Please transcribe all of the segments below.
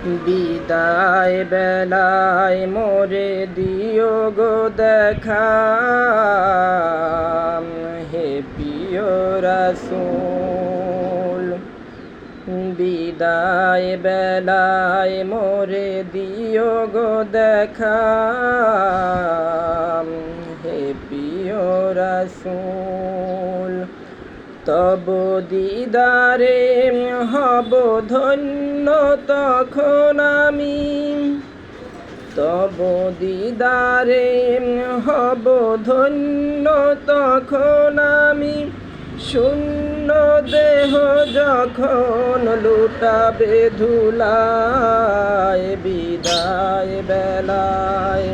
বিদায় বেলায় মোরে দিও গো দেখা, হে প্রিয় রাসূল। বিদায় বেলায় মোরে দিও গো দেখা, হে প্রিয় রাসূল। তব দিদারে হব ধন্য তখন আমি, তব দিদারে হব ধন্য তখন আমি। শূন্য দেহ যখন লুটাবে ধুলায়, বিদায় বেলায়,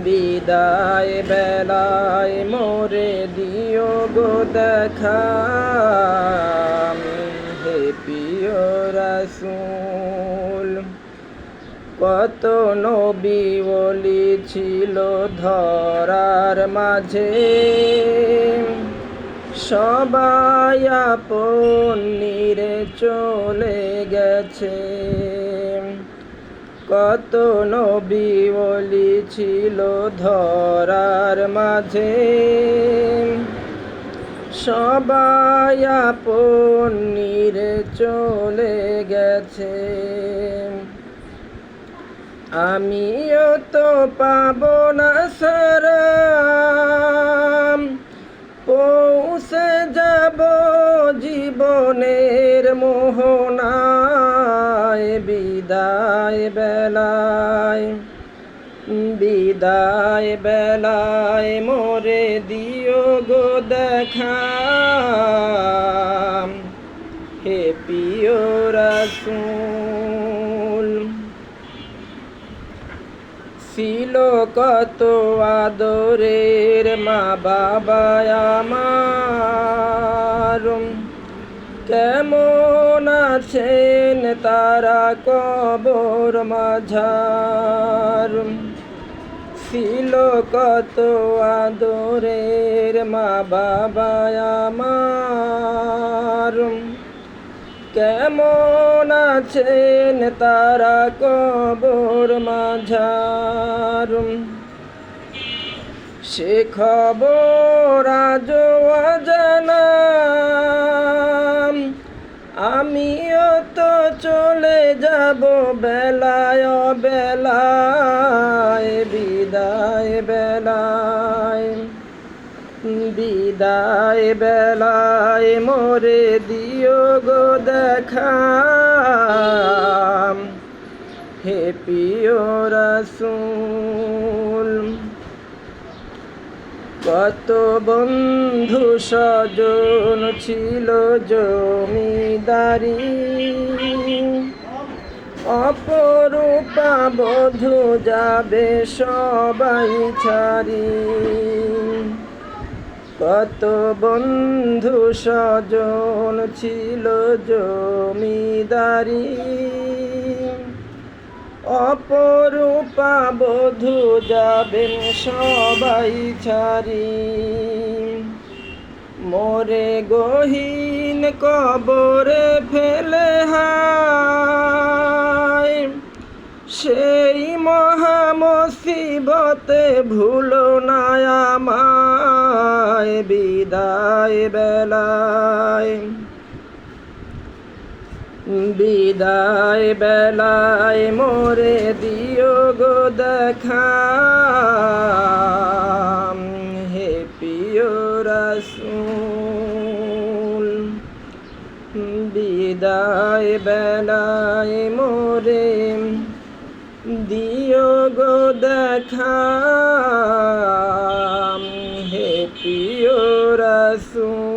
বিদায় বেলায় মোরে দিও গো দেখা, হে প্রিয় রাসূল। কত নবী ওলি ছিল ধরার মাঝে, সবাই আপন নিরে চলে গেছে। কত নবী ওলি ছিল ধরার মাঝে, সবাই আপন নিরে চলে গেছে। আমিও তো পাব না সারাম, পৌঁছে যাব জীবনের মোহনায়। বিদায় বেলায়, বিদায় বেলায় মোরে দিও গো দেখা, হে প্রিয় রাসূল। ছিল কত আদরের মা বাবা আমার, কেমন আছেন তারা কবর মাঝার। ছিল কত আদরের মা বাবা আমার, কেমন আছেন তারা কবর মাঝার। সে খবর আজও অজানা, আমিও তো চলে যাব বেলায় বেলায়। বিদায় বেলায়, বিদায় বেলায় মোরে দিও গো দেখা, হে প্রিয় রাসূল। কত বন্ধু স্বজন ছিল জমিদারি, অপরূপা বধূ যাবে সবাই ছাড়ি। কত বন্ধু স্বজন ছিল জমিদারি, অপরূপা বধূ যাবেন সবাই ছাড়ি। মোরে গহীন কবরে ফেলে হায়, সেই মহা মুসিবতে ভুলো না আমায়। বিদায় বেলায়, বিদায় বেলায় মোরে দিও গো দেখা, হে প্রিয় রাসূল। বিদায় বেলায় মোরে দিও গো দেখা, হে প্রিয় রাসূল।